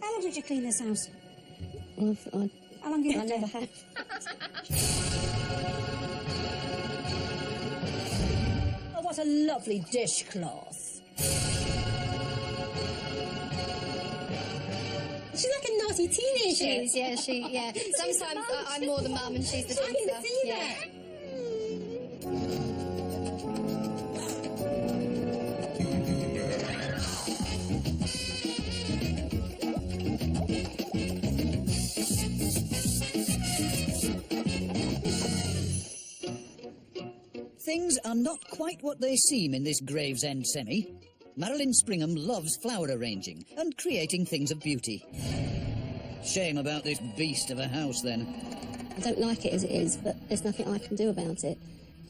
How long did you clean this house? How long have you been never have. Oh, what a lovely dishcloth. She's like a naughty teenager. She is, yeah. Sometimes I'm more the mum and she's the I can dancer. see Yeah. that. Things are not quite what they seem in this Gravesend semi. Marilyn Springham loves flower arranging and creating things of beauty. Shame about this beast of a house, then. I don't like it as it is, but there's nothing I can do about it.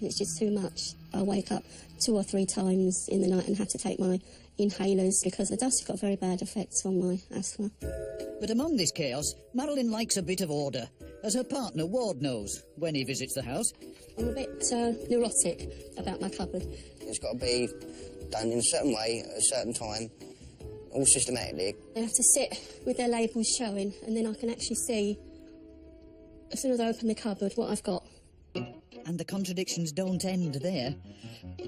It's just too much. I wake up 2 or 3 times in the night and have to take my inhalers because the dust has got very bad effects on my asthma. But among this chaos, Marilyn likes a bit of order, as her partner Ward knows when he visits the house. I'm a bit neurotic about my cupboard. It's got to be done in a certain way, at a certain time, all systematically. They have to sit with their labels showing, and then I can actually see, as soon as I open the cupboard, what I've got. And the contradictions don't end there.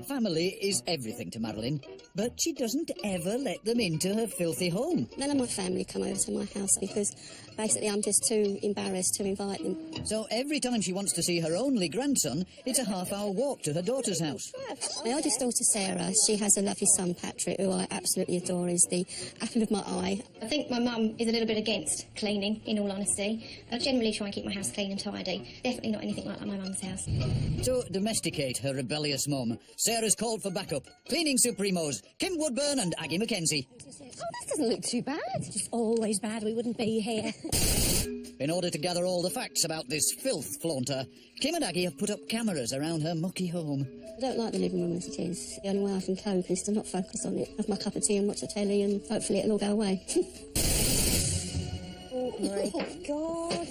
Family is everything to Marilyn, but she doesn't ever let them into her filthy home. None of my family come over to my house because basically I'm just too embarrassed to invite them. So every time she wants to see her only grandson, it's a half-hour walk to her daughter's house. My oldest daughter, Sarah, she has a lovely son, Patrick, who I absolutely adore. He's the apple of my eye. I think my mum is a little bit against cleaning, in all honesty. I generally try and keep my house clean and tidy. Definitely not anything like my mum's house. To domesticate her rebellious mum, Sarah's called for backup. Cleaning supremos, Kim Woodburn and Aggie MacKenzie. Oh, this doesn't look too bad. It's always bad, we wouldn't be here. In order to gather all the facts about this filth flaunter, Kim and Aggie have put up cameras around her mucky home. I don't like the living room as it is. The only way I can cope is to not focus on it. Have my cup of tea and watch the telly and hopefully it'll all go away. Oh, my God.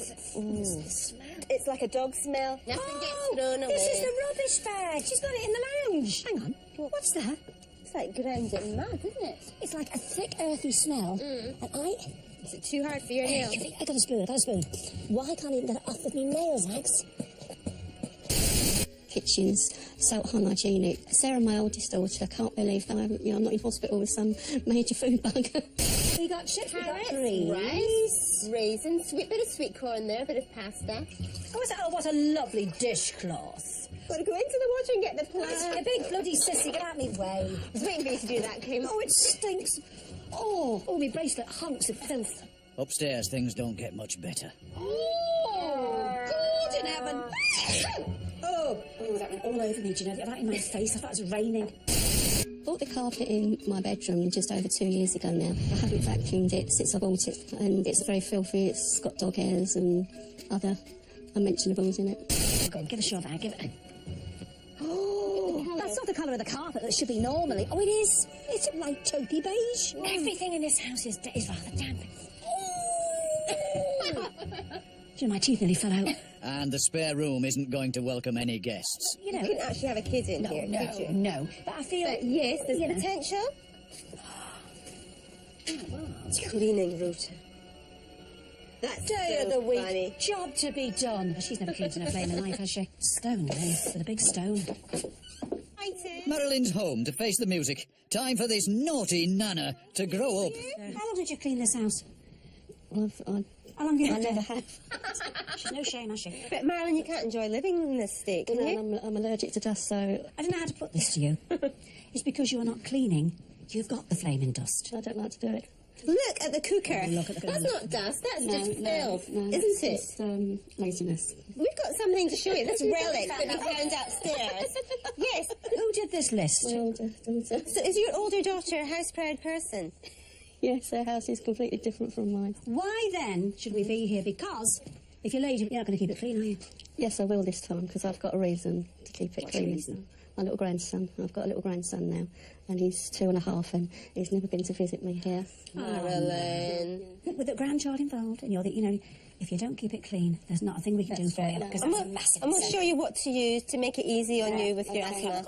It's like a dog smell. Nothing gets thrown away. This is the rubbish bag. She's got it in the lounge. Hang on. What's that? It's like grounded mud, isn't it? It's like a thick, earthy smell. And Is it too hard for your nails? I got a spoon, Why can't I even get it off with my nails, Ags? Kitchen's so unhygienic. Sarah, my oldest daughter, can't believe that I'm not in hospital with some major food bug. We got chips, we got Carrots, greens. rice, raisins, bit of sweet corn there, bit of pasta. Oh, what a lovely dishcloth. Got to go into the water and get the plant. A big bloody sissy, get out of me way. I was waiting for you to do that, Kim. Oh, it stinks. Oh, my bracelet hunks of filth. Upstairs, things don't get much better. Oh, God in heaven. Oh, that went all over me, do you know? That in my face, I thought it was raining. Bought the carpet in my bedroom just over 2 years ago now. I haven't vacuumed it since I bought it, and it's very filthy. It's got dog hairs and other unmentionables in it. Go on, give a shove, Ag, give it. Oh, that's not the colour of the carpet that should be normally. Oh, it is. It's a light taupey beige. Everything in this house is rather damp. Do you know, my teeth nearly fell out. And the spare room isn't going to welcome any guests. You know, You couldn't actually have a kid in here, could you? no. But I feel... But yes, there's potential. Cleaning route. That's Day of so the week, funny. job to be done. She's never cleaned in her flaming life, has she? Stone, eh? With a big stone. Marilyn's home to face the music. Time for this naughty Nana to grow up. How long did you clean this house? I How long have you I lived never there? have. She's no shame, has she? But Marilyn, you can't enjoy living in this state, can you? I'm allergic to dust, so I don't know how to put this to you. It's because you're not cleaning. You've got the flaming dust. I don't like to do it. Look at the cooker. Look at the That's cooker. not dust, that's just filth, isn't it? It's laziness. We've got something to show you. This relic that we found upstairs. Yes. Who did this list? My older daughter. So is your older daughter a house-proud person? Yes, their house is completely different from mine. Why then should we be here? Because if you're lazy, you're not going to keep it clean, are you? Yes, I will this time, because I've got a reason to keep it What's your clean. reason? My little grandson. I've got a little grandson now, and he's 2.5, and he's never been to visit me here. Marilyn. With the grandchild involved, and you're the, you know, if you don't keep it clean, there's not a thing we can do for you. Because that's a massive I'm going to show you what to use to make it easy on you with your asthma.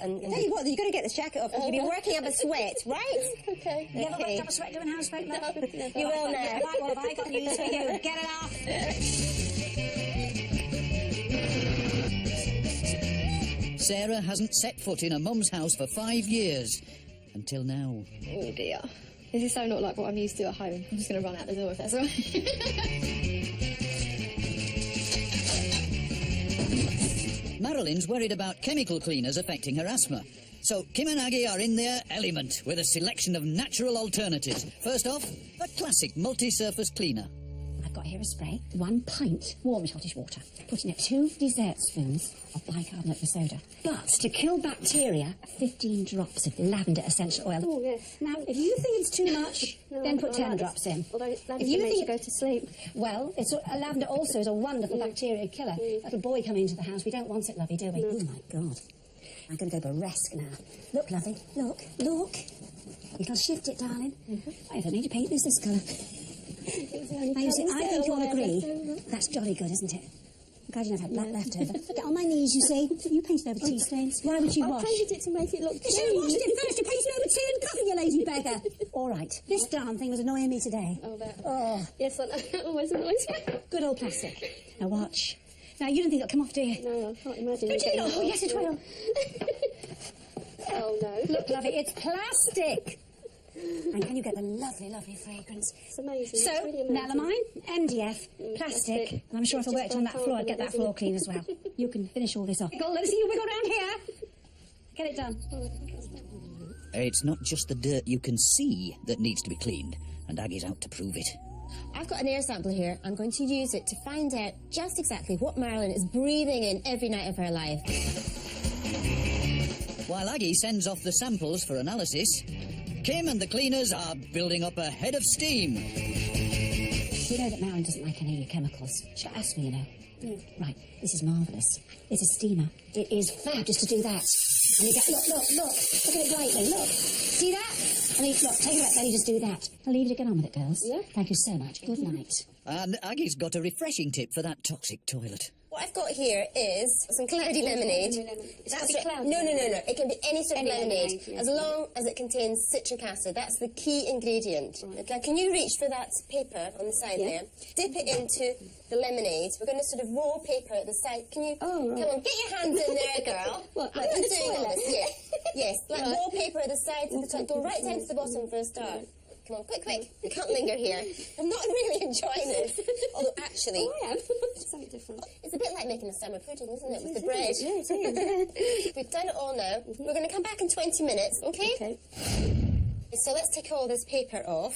And tell you what, you've got to get this jacket off because you've been working up a sweat, right? Okay. You ever worked up a sweat doing housework, love? You will now. Right, what have I got news for you? Get it off! Sarah hasn't set foot in her mum's house for 5 years. Until now. Oh dear. This is so not like what I'm used to at home. I'm just going to run out the door if that's all right. Marilyn's worried about chemical cleaners affecting her asthma. So Kim and Aggie are in their element with a selection of natural alternatives. First off, a classic multi-surface cleaner. I've got here a spray, 1 pint warm Scottish water. Put in it 2 dessert spoons of bicarbonate of soda. But to kill bacteria, 15 drops of lavender essential oil. Oh, yes. Now, if you think it's too much, then put 10 drops in. Although lavender if you makes think you go to sleep. Well, lavender also is a wonderful bacteria killer. Little boy coming into the house, we don't want it, lovey, do we? Oh, my God. I'm going to go burlesque now. Look, lovey, look, look. You can shift it, darling. I don't need to paint this colour. I think you'll agree that's jolly good, isn't it? I'm glad you don't have black left over. Get on my knees, you see. You painted over tea stains. Why would you wash? I painted it to make it look You should have washed it first. You painted over tea and coffee, you lazy beggar. All right. This darn thing was annoying me today. Oh, that. Oh. Yes, I know. It always annoys me. Good old plastic. Now watch. Now, you don't think it'll come off, do you? No, I can't imagine. Don't you? Oh, yes, it will. Oh, no. Look, lovey, it's plastic. And can you get the lovely, lovely fragrance? It's amazing. So, it's really amazing. melamine, MDF, plastic. And I'm sure if I worked on that floor, I'd get that floor clean as well. You can finish all this off. Wiggle, let me see you wiggle around here. Get it done. It's not just the dirt you can see that needs to be cleaned, and Aggie's out to prove it. I've got an air sampler here. I'm going to use it to find out just exactly what Marilyn is breathing in every night of her life. While Aggie sends off the samples for analysis, Kim and the cleaners are building up a head of steam. You know that Marilyn doesn't like any of your chemicals. She's got asthma, you know. Right, this is marvellous. It's a steamer. It is fab just to do that. And you get, look at it brightly, look. See that? And look, take it back, then you just do that. I'll leave you to get on with it, girls. Yeah. Thank you so much. Good night. And Aggie's got a refreshing tip for that toxic toilet. What I've got here is some cloudy lemonade. That's right. No. It can be any sort of lemonade, as long as it contains citric acid. That's the key ingredient. Right. Now, can you reach for that paper on the side there? Dip it into the lemonade. We're going to sort of roll paper at the side. Can you... Oh, right. Come on, get your hands in there, girl. What, I'm like not in the doing all toilet? this. Yeah. Yes, like roll paper at the side to the top. Go right down to the bottom for a start. Come on, quick. You can't linger here. I'm not really enjoying this. Although, actually... Oh, I am. Something different. It's a bit like making a summer pudding, isn't it, with the bread? Yeah, it is. We've done it all now. We're going to come back in 20 minutes, okay? Okay. So let's take all this paper off.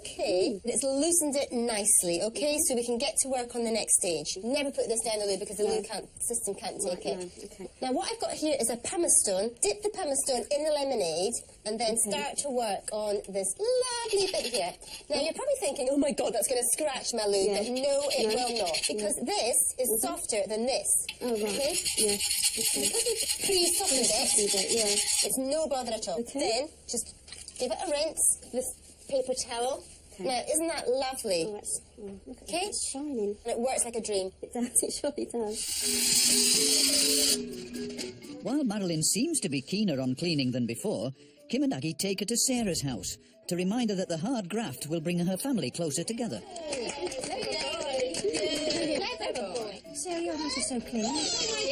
Okay. It's loosened it nicely, okay? So we can get to work on the next stage. Never put this down the loo because the loo system can't take it. No, okay. Now, what I've got here is a pumice stone. Dip the pumice stone in the lemonade and then start to work on this lovely bit here. Now, you're probably thinking, oh, my God, that's going to scratch my loo. But no, it will not. Because this is softer than this. Oh, right. Okay? Yeah. Because we've pre-softened it, it's no bother at all. Okay. Then, just give it a rinse, this paper towel. Okay. Now, isn't that lovely? Oh, that's... Oh, look at okay? It's shining. And it works like a dream. It does. It surely does. While Marilyn seems to be keener on cleaning than before, Kim and Aggie take her to Sarah's house to remind her that the hard graft will bring her family closer together. Sarah, your house is so clean. Oh, my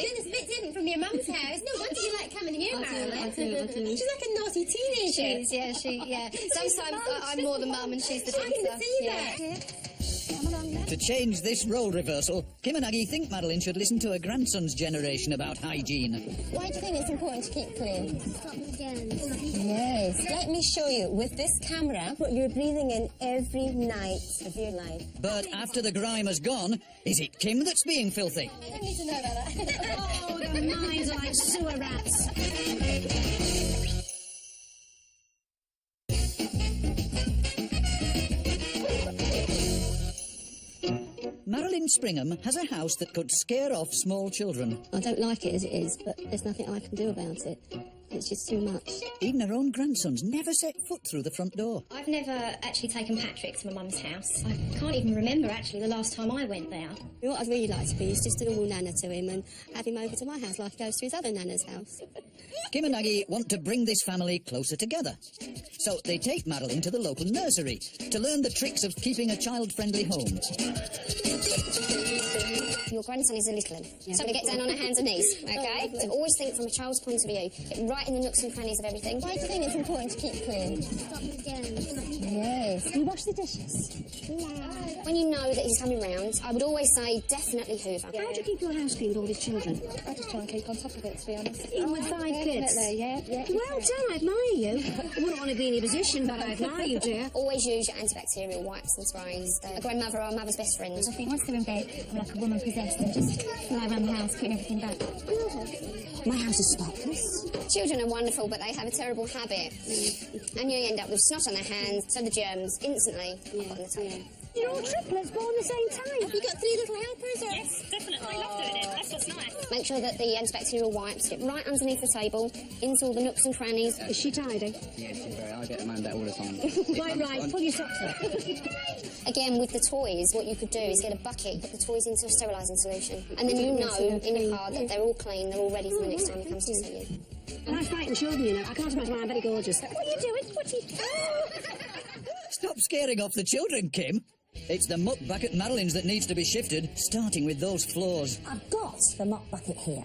goodness, bit different from your mum's house. No wonder you like coming here, Marilyn. I do. She's like a naughty teenager. Sometimes I'm more the mum and she's the dancer. I can see that. To change this role reversal, Kim and Aggie think Marilyn should listen to her grandson's generation about hygiene. Why do you think it's important to keep clean? Yes. Let me show you. With this camera, what you're breathing in every night of your life. But after the grime has gone, is it Kim that's being filthy? I don't need to know about that. Oh, their minds are like sewer rats. Marilyn Springham has a house that could scare off small children. I don't like it as it is, but there's nothing I can do about it. It's just too much. Even her own grandsons never set foot through the front door. I've never actually taken Patrick to my mum's house. I can't even remember, actually, the last time I went there. What I'd really like to be is just a normal nana to him and have him over to my house like he goes to his other nana's house. Kim and Aggie want to bring this family closer together. So they take Marilyn to the local nursery to learn the tricks of keeping a child-friendly home. Your grandson is a little one, so we get down on our hands and knees, okay? So always think from a child's point of view, get right in the nooks and crannies of everything. Why do you think it's important to keep clean? Yes. You wash the dishes? When you know that he's coming round, I would always say definitely hoover. How do you keep your house clean with all these children? I just try and keep on top of it, to be honest. Even with 5 kids? Yeah. Well done, I admire you. I wouldn't want to be in your position, but I admire you, dear. Always use your antibacterial wipes and sprays. A grandmother or a mother's best friend. I think once they're in bed, I'm like a woman possessed and just fly around the house, putting everything back. My house is spotless. Children are wonderful, but they have a terrible habit. And you end up with snot on their hands, so the germs instantly on the table. You're all triplets born the same time. Have you got 3 little helpers? Or? Yes, definitely. I love doing it. That's what's nice. Make sure that the antibacterial wipes get right underneath the table, into all the nooks and crannies. Is she tidy? Yes, she's very. I get them that all the time. Right, pull your socks up. Again, with the toys, what you could do is get a bucket, put the toys into a sterilising solution, and then you know in your car that they're all clean, they're all ready for the next time he comes to see you. And I frighten children, you know. I can't imagine why I'm very gorgeous. What are you doing? What are you... Stop scaring off the children, Kim. It's the muck bucket Marilyn's that needs to be shifted, starting with those floors. I've got the mop bucket here,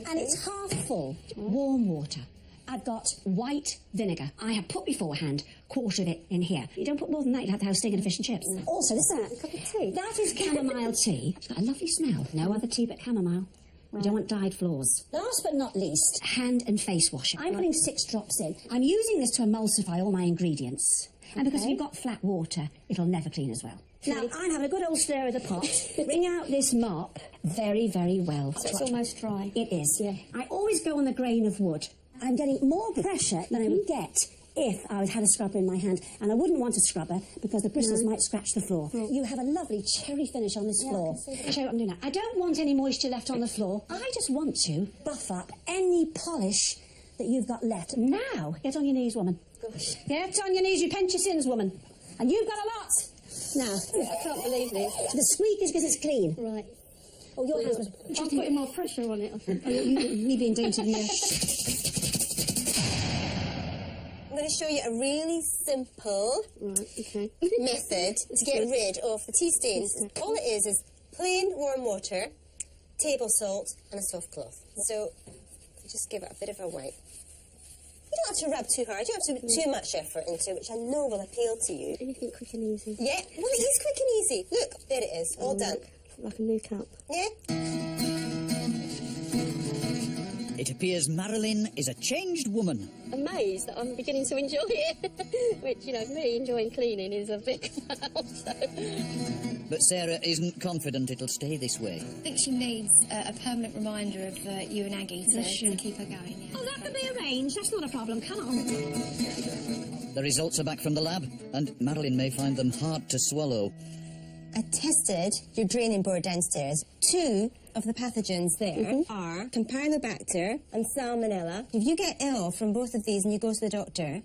and it's half full, warm water. I've got white vinegar. I have put beforehand quarter of it in here. You don't put more than that, you'll have to have steak and fish and chips. Also, listen, a cup of tea. That is chamomile tea. It's got a lovely smell. No other tea but chamomile. I don't want dyed floors. Last but not least, hand and face wash. I'm putting 6 drops in. I'm using this to emulsify all my ingredients. And because if you've got flat water, it'll never clean as well. Now, I'm having a good old stir of the pot. Bring out this mop very, very well. So it's almost dry. It is. Yeah. I always go on the grain of wood. I'm getting more pressure than I would get if I had a scrubber in my hand. And I wouldn't want a scrubber because the bristles might scratch the floor. You have a lovely cherry finish on this floor. I'll show you what I'm doing now. I don't want any moisture left on the floor. I just want to buff up any polish that you've got left. Now, get on your knees, woman. Gosh. Get on your knees, you pinch your sins, woman. And you've got a lot. Now, I can't believe this. the squeak is because it's clean. Right. Oh, your hands was... I'm putting more pressure on it, I think. Me being dainty, yeah. I'm going to show you a really simple method to get rid of the tea stains. All it is plain warm water, table salt and a soft cloth. So just give it a bit of a wipe. You don't have to rub too hard, you don't have to put too much effort into it, which I know will appeal to you. Anything quick and easy. Yeah, well it is quick and easy. Look, there it is, all done. Like a new cup. Yeah? It appears Marilyn is a changed woman. Amazed that I'm beginning to enjoy it. Which, you know, me enjoying cleaning is a big wow, so. But Sarah isn't confident it'll stay this way. I think she needs a permanent reminder of you and Aggie to keep her going. Yeah. Oh, that can be arranged. That's not a problem. Come on. The results are back from the lab, and Marilyn may find them hard to swallow. I tested your draining board downstairs. 2 of the pathogens there are Campylobacter and Salmonella. If you get ill from both of these and you go to the doctor,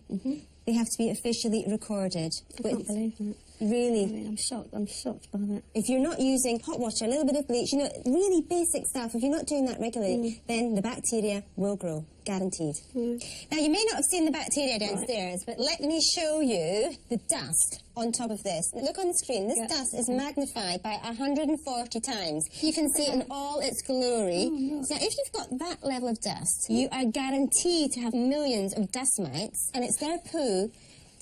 they have to be officially recorded. I can't believe that. Really? I mean, I'm shocked by that. If you're not using hot water, a little bit of bleach, you know, really basic stuff, if you're not doing that regularly, then the bacteria will grow, guaranteed. Now, you may not have seen the bacteria downstairs, but let me show you the dust on top of this. Look on the screen. This dust is magnified by 140 times. You can see it in all its glory. So if you've got that level of dust, you are guaranteed to have millions of dust mites, and it's their poo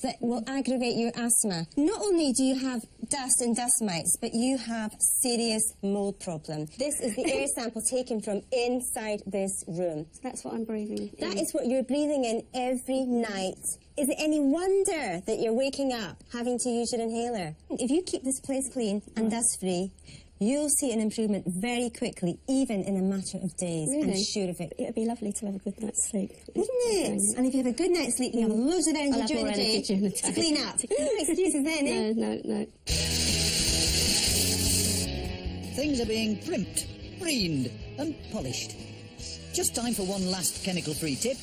that will aggravate your asthma. Not only do you have dust and dust mites, but you have serious mould problem. This is the air sample taken from inside this room. That's what I'm breathing in. That is what you're breathing in every night. Is it any wonder that you're waking up having to use your inhaler? If you keep this place clean and dust-free, you'll see an improvement very quickly, even in a matter of days. Really? I'm sure of it. It'd be lovely to have a good night's sleep. Wouldn't it? And if you have a good night's sleep, you have loads of energy during the day to clean up. No excuses then, eh? No. Things are being primped, preened and polished. Just time for one last chemical-free tip.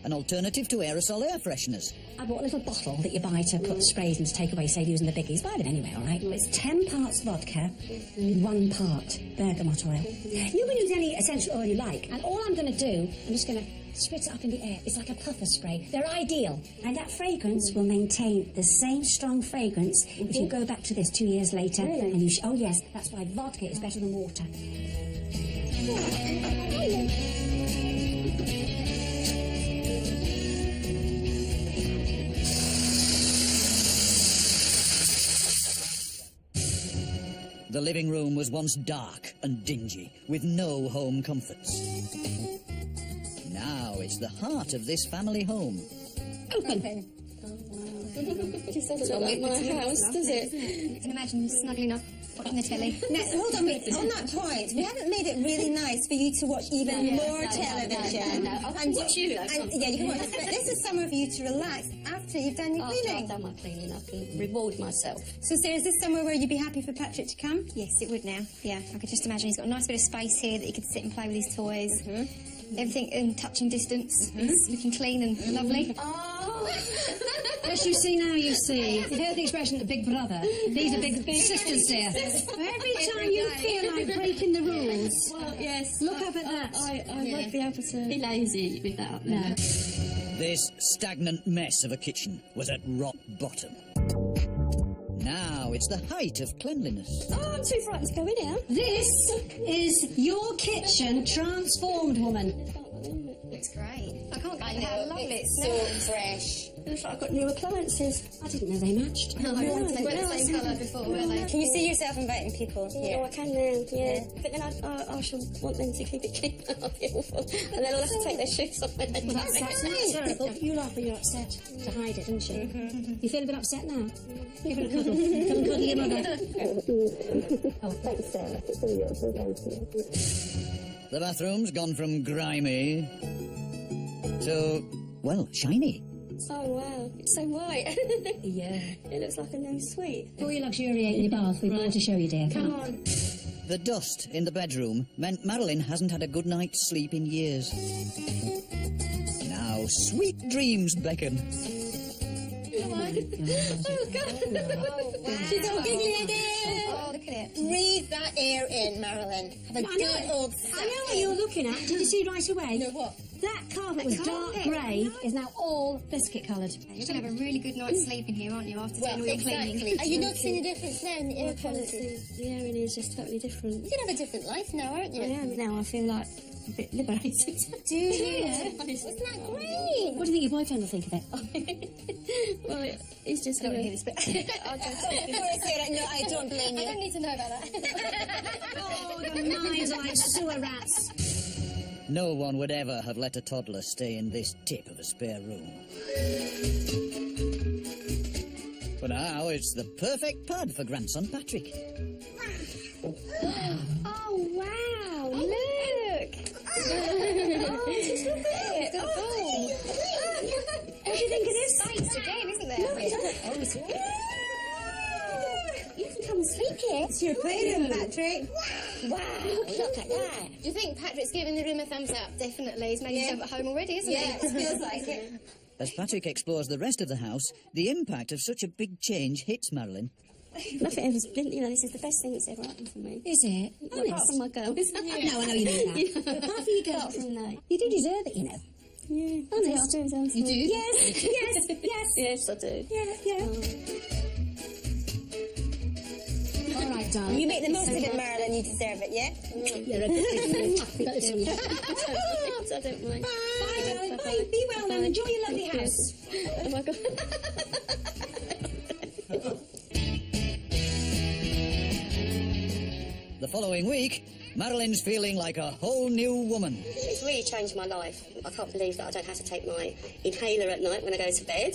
an alternative to aerosol air fresheners. I bought a little bottle that you buy to put sprays in to take away, say, using the biggies. Buy them anyway, all right? It's 10 parts vodka and 1 part bergamot oil. You can use any essential oil you like, and all I'm going to do, I'm just going to spritz it up in the air. It's like a puffer spray. They're ideal. And that fragrance will maintain the same strong fragrance if you go back to this 2 years later. Really? And you oh, yes, that's why vodka is better than water. The living room was once dark and dingy, with no home comforts. Now it's the heart of this family home. Open. Just doesn't look like my house, does it? You can imagine snuggling up, watching the telly. Now, hold on, wait. On that point, we haven't made it really nice for you to watch even more television. Yeah, you can watch this. But this is somewhere for you to relax after you've done your After cleaning. I've done my cleaning, I can reward myself. So, Sarah, is this somewhere where you'd be happy for Patrick to come? Yes, it would now. Yeah, I could just imagine he's got a nice bit of space here that he could sit and play with his toys. Everything in touching distance. It's looking clean and lovely. As you see now, you see. You've heard the expression, the big brother. These are big sisters, dear. Every time you feel like breaking the rules, Well, yes. look up at that. I won't be able to be lazy with that up there. No. This stagnant mess of a kitchen was at rock bottom. Now it's the height of cleanliness. Oh, I'm too frightened to go in here. This is your kitchen transformed, woman. Looks great. I can't get how lovely it It's smells. so fresh. Looks like I've got new appliances. I didn't know they matched. No, they weren't the same colour before, were they? Can you see yourself inviting people Oh, here? I can now, yeah. But then I shall want them to keep it clean. I'll be awful. And then I'll have to take their shoes off when they come That's terrible. You laugh when you're upset to hide it, didn't you? You feel a bit upset now? Give it a cuddle. Come and cuddle your mother. Oh, thanks, Sarah. It's all yours. We'll go to you. The bathroom's gone from grimy to, well, shiny. Oh, wow. It's so white. Yeah. It looks like a new suite. Before you luxuriate in your bath, we've more to show you, dear. Come on. The dust in the bedroom meant Marilyn hasn't had a good night's sleep in years. Now sweet dreams beckon. Oh, God. She's all giggly again. Oh, look at it. Breathe that air in, Marilyn. Have a good old I know what you're looking at. Did you see right away? No, what? That carpet was dark grey, is now all biscuit coloured. You're going to have a really good night's sleep in here, aren't you, after doing all Well, your exactly. cleaning? Are you noticing a difference now in the air quality? The air in here is just totally different. You can have a different life now, aren't you? I am now. I feel like a bit liberated. Do you? Isn't that great? What do you think your boyfriend will think of it? Well, he's just I don't going hear this bit. Poor Sarah, no, I don't blame I you. don't need to know about that. Oh, your minds are like sewer rats. No one would ever have let a toddler stay in this tip of a spare room. But now it's the perfect pad for grandson Patrick. Oh, wow. Look. Oh, just look at it. Oh. What do you think of this? Space again, isn't there? You can come and sleep here. It's your playroom, Patrick. Wow, look at that. Do you think Patrick's giving the room a thumbs up? Definitely. He's made himself at home already, isn't Yeah, he? it feels like it. As Patrick explores the rest of the house, the impact of such a big change hits Marilyn. Nothing ever's been, you know, this is the best thing that's ever happened for me. Is it? Apart from my girls. No, I know you mean that. Apart from your girls. Apart from that. You do deserve it, you know. Yeah. Oh, no, Just doing something. You do? Yes, yes, yes. Yes, I do. Yeah, yeah. All right, darling. You make the most of it, Marilyn. You deserve it, yeah? You're a good I don't mind. Bye, darling. Bye. Be well now. Enjoy your lovely house. Oh my God. The following week, Marilyn's feeling like a whole new woman. It's really changed my life. I can't believe that I don't have to take my inhaler at night when I go to bed.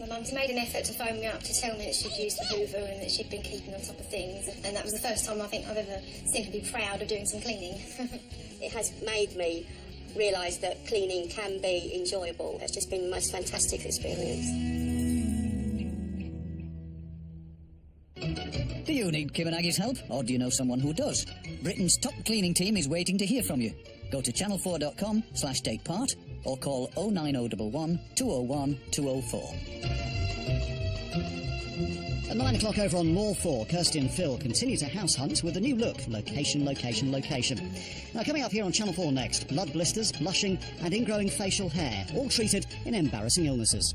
My mum's made an effort to phone me up to tell me that she'd used the Hoover and that she'd been keeping on top of things. And that was the first time I think I've ever seemed to be proud of doing some cleaning. It has made me realise that cleaning can be enjoyable. It's just been the most fantastic experience. Do you need Kim and Aggie's help, or do you know someone who does? Britain's top cleaning team is waiting to hear from you. Go to channel4.com/takepart or call 09011 201 204. At 9 o'clock over on Law 4, Kirsty and Phil continue to house hunt with a new look. Location, location, location. Now, coming up here on Channel 4 next, blood blisters, blushing and ingrowing facial hair, all treated in embarrassing illnesses.